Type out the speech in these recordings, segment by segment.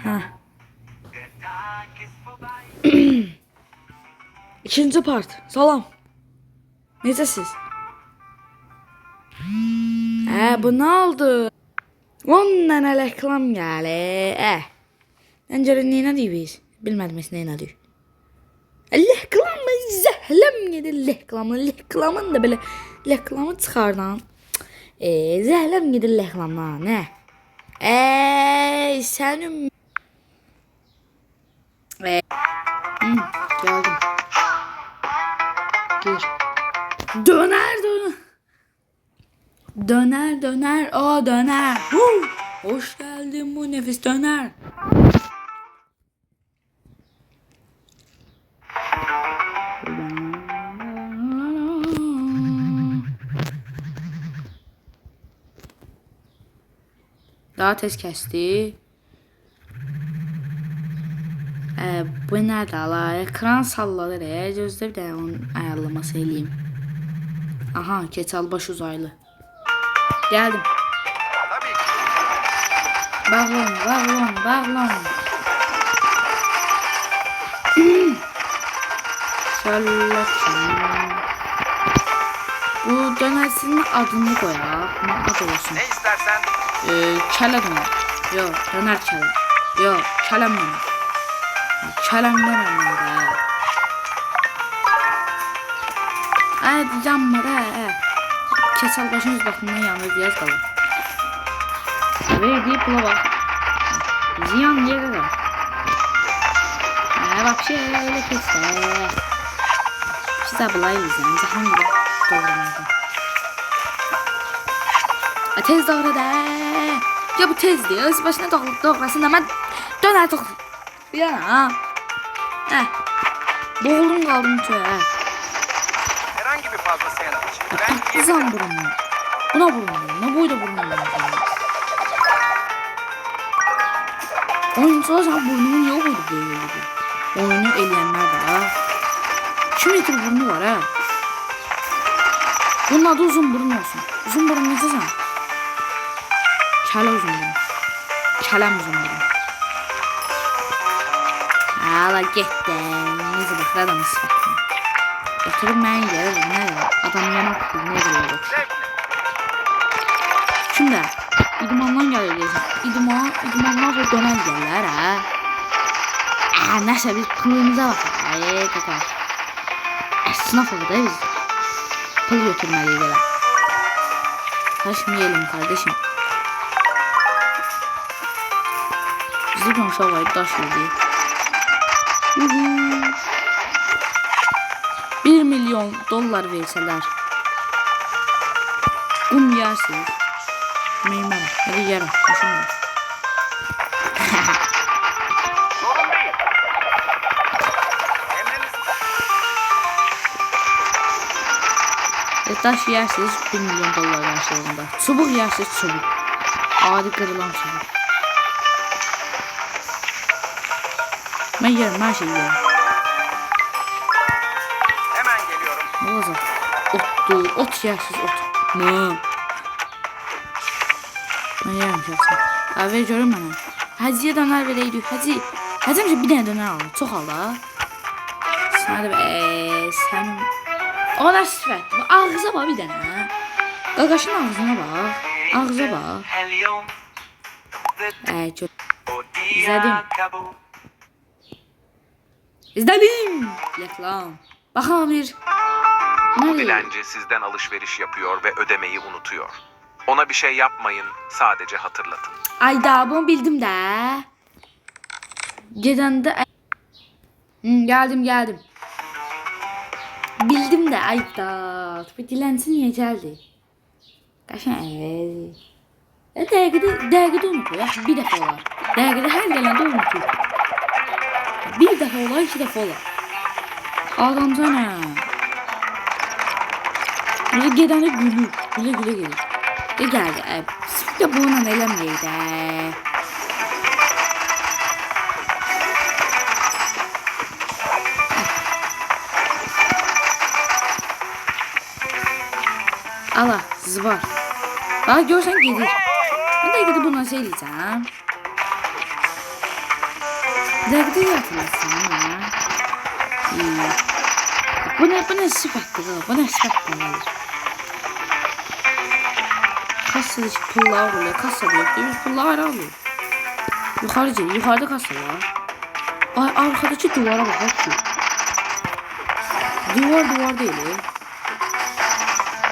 Heh. İkinci part. Salam. Necəsiz? Bu nə oldu? Ondan reklam gəlir. Məncə nə deyirik? Bilmədim nə deyirik. Reklamı zəhləm gedir reklamı. Reklamın da belə reklamı çıxardan. Zəhləm gedir reklamdan, nə? Sənin geldim. Gir. Döner. Döner. O döner. Hoş geldin bu nefis döner. Daha tez kəsdi. Bu nədir ala? Ekran salladı. Gözlə bir də onun ayarlaması eləyim. Aha, keçal baş uzaylı. Geldim. Bağlan. Şöyle. Bu dönersinin adını koyaq. Ne adı olsun? Ne istersen? Kələ döner. Yok, döner kələ. Yok, kələm döner. Kələm döner də. Canmadı Keçal başın üz baxımdan yanır diyaz qalır. Verdiği pula bak. Ziyan niye kadar? Bak öyle kesse. Size bulayız yani. Hangi doğramadı? Tez doğru da. Ya bu tez diyor. Öz başına doğrasın ama döner doğru. Bir yana ha. Boğuldum kaldım köye. Herhangi bir fazlası yanı için. Kızam burnu. Buna burnu. Ne boyda burnu. Oyun sorarsan burnumun yok oldu böyle. Oyunu eleyenler de ha. 2 metre burnu var ha. Bunun adı uzun burun olsun. Uzun burun ne diyeceksin? Kele uzun burun. Kelem uzun burun. Hala gitti. Neyse bak adamı sıfatına. Götürüp ben yerim. Ne adam yanak ne diyor. Şimdi İdmandan gəlir deyəsən. İdmandan sonra dönər gəlirlər ha. Nəsə biz pulumuza baxaq. Qaqaq. Esnaf oldu da biz. Pul götürməliyik belə. Kaçmayalım kardeşim. Bizi konuşamayıp daş yedi. 1 milyon dolar verseler. Yersiniz. Meymen. Hadi yarın. Düşünme. Sorun değil. Taş yersiniz 1 milyon dolar karşılığında. Çubuk yersiniz çubuk. Adi kırılan çubuk. Ben yerim her şeyi yerim. Hemen geliyorum. Ne olacak? Ot yersiniz ot. Ne? Ben yerim şahsen. Abi görün bana. Hacıya döner vereydi. Hacı bir tane döner aldı. Çok aldı ha. Sana da sen... O kadar sifət. Ağza bak bir tane ha. Qaqaşın ağzına bak. Ağza bak. Çok... İzledim. Reklam. Bakalım bir. Bu dilenci sizden alışveriş yapıyor ve ödemeyi unutuyor. Ona bir şey yapmayın, sadece hatırlatın. Ayda bunu bildim de. Gedəndə geldim. Bildim de ayda. Bu dilənçi niye geldi? Qaşan dəqiqədə unutur. Bir dəfə olar. Dəqiqədə hər gələndə unutur. Bir dəfə olar, 2 dəfə olar. Adamca nə? Bir gedəndə gülür. Gülə gelir. Geldi. Ya bununla eləməyək də. Allah zıvar. Bak görsen gelir. Ben de gidip bundan şey diyeceğim. Nəqdi yatırlasın ha. Bu ne sıfatdır ha? Bu ne sıfatdır? Kassadaki pullar oluyor. Kassada yok değil mi? Pullar ayrı alıyor. Yukarı geliyor. Yukarıda kassa var. Ay arkadaki duvara bak ki. Duvar değil.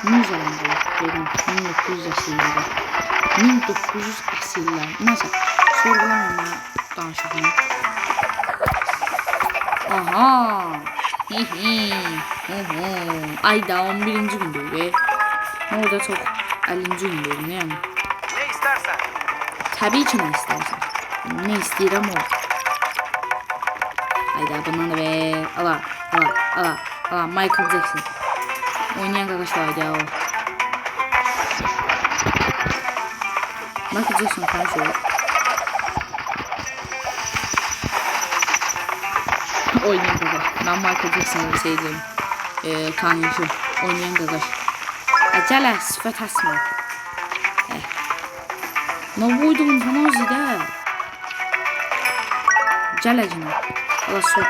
100 alındı. 1900 əsirlərdə. 1900 əsirlər. Neyse. Sorgulamayın danışıqını. Aha. Ayda 11. gündür be. Orada çok 50. gündür yani. Ne istersen. Tabii ki ne istersen. Ne istəyirəm o. Hayda bundan da be. Ala. Michael Jackson. Oynayan arkadaşlar ya o. Michael Jackson konuşuyor. Oynayan arkadaş. Ben Michael Jackson'ı sevdim. Tanıyışım. Oynayan arkadaş. Acele sıfat asma. Ne buydum sana o zide. Geləcəm. Allah sok.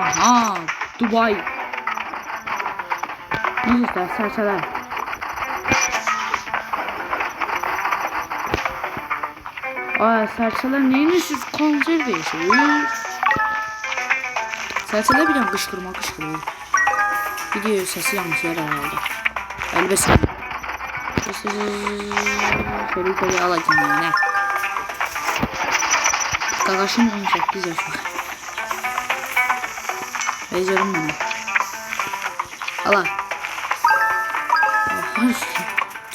Aha, Dubai. Neyse, sərçələr. Ay, sərçələr neyini siz konser verirsiniz? Sərçələr bir dənə qışqırma. Video səsi yanlış yerə aldı. Əlbəttə. Şöyle alacağım yani. Qaqaşım 18 yaşında. Becərim bana. Allah.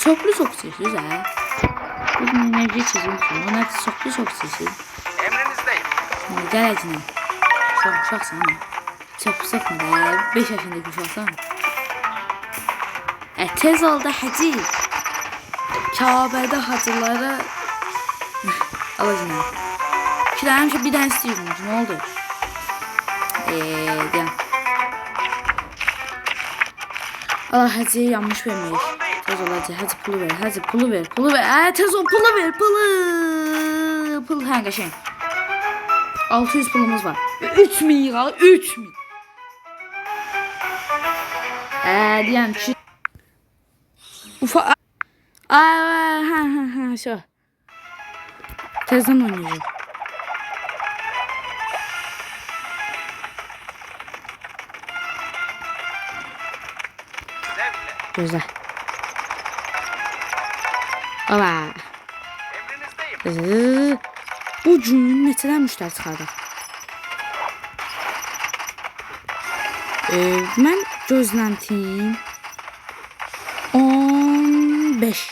Çoklu çok sessiz ha. Bugün enerji çizilsin. Ona çoklu sessiz. Emrinizdeyim. Gələcəm. Uşaqsan. Çox sıxma da. 5 yaşındaki uşaqsan. Tez oldu hacı. Kabe'de hacıları alacağım. Kirayım bir dənə istəyirdim. Ne oldu? Deyəm. Allah hacı yanlış verməyik. Tez ol hacı. Hacı pulu ver. Hacı pulu ver. Tez ol pulu ver. Pul. Hə qəşəng. 600 pulumuz var. 3000 yığalı. 3000. Deyəm ki. Ufa. Ha. Şu. Tezden oynayacağım. Güzel. Ola. Bu gün neçədən müştəri çıxardıq? Mən gözləntim 15.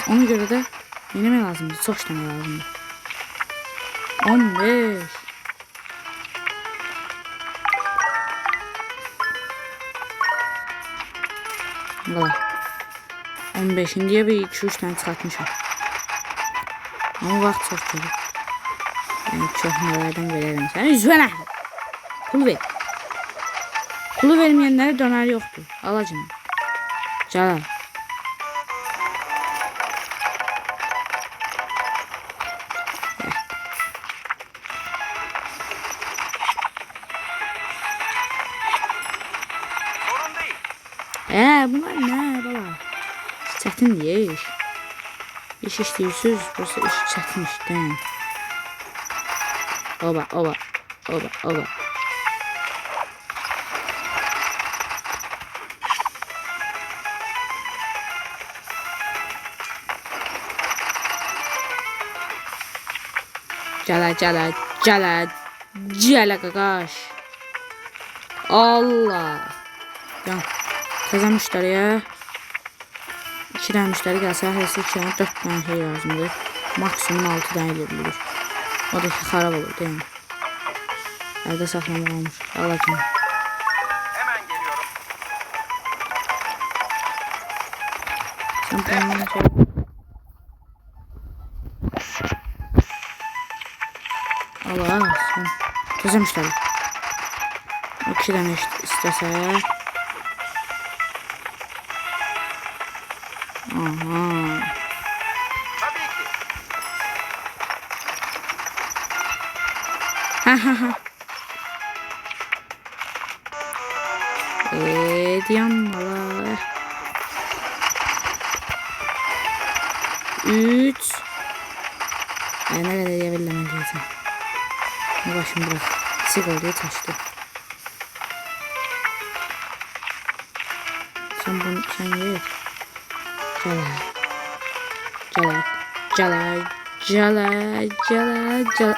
Ona göre de yenime lazımdı. Çok işleme lazımdı. 15. Valla. 15. diye bir 2-3 tane çıkartmışım. Ama vaxt çok gelir. Yani çok nelerden veririm. Sen üzvene. Pul ver. Pulu vermeyenlere döner yoktu. Alacağım. Canım. Bunlar ne bala? Çətin diye iş. İş işləyirsiniz, burası iş çətin işdən. Oba. Cala qaqaş. Allah. Can. Təzə müştəriyə 2 dənə müştəri gəlsə, həsə 2 dənə 4 dənə şey lazımdır. Maksimum 6 dənə edə bilir. O da ki, xarab olur, deyil mi? Əldə saxlamaq olmuş. Alacağım. Hemen geliyorum. Sən planını çək. Allah, sən təzə müştəri. 2 dənə istəsə. Aha. Diyanmalar. 3. Ne kadar yiyebilirim diyeceğim. Başım bırak. Sigarayı taştı. Sen bunu sen ye. Cala.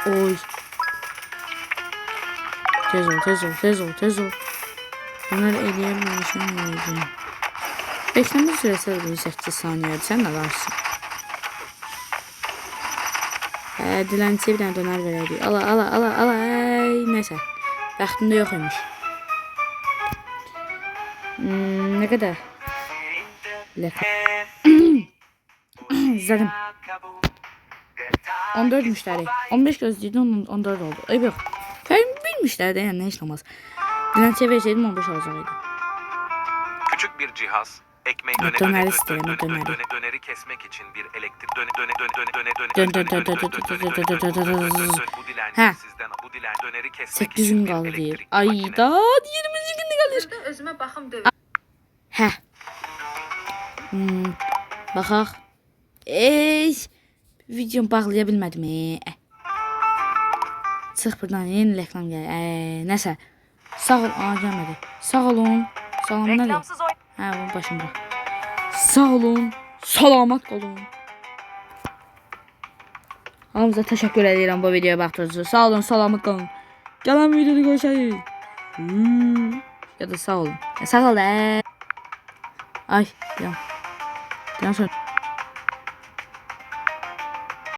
Oy. Tez ol. Bunları eləyəməmişəm yiyəcəm. Bekleme süresi alır 8 saniyədir. Sən nə varsın? Dilənçiyə bir dənə dönər verəydik. Ala. Neyse. Bəxtimdə yox imiş. Ne kadar? İzledim. 14 müşteri. 15 gözlüydü, 14 oldu. Ay yok. Bir müşteri de yani ne işlemez. Dilençiye verseydim 15 olacaktı. Küçük bir cihaz ekmeği döneri kesmek için bir elektrik bu döneri kesmek 8 için gün bir kaldı deyir. elektrik Ay makine- da 20. günde gelir. Özüme baxım dövür. Hə. Baxaq. Videomu bağlaya bilmədim. Çıx buradan, yeni reklam gəlir. Nəsə. Sağ ol, gəlmədi. Sağ olun. Salam nədir? Reklamsız oyun. Hə, bunu başım bırak. Sağ olun. Salamat qalın. Hamınıza təşəkkür edirəm bu videoya baxdığınız üçün. Sağ olun, salamat qalın. Gələn videoda görüşərik. Ya da sağ olun. Sağ ol. Ay, yan. Yan sonra.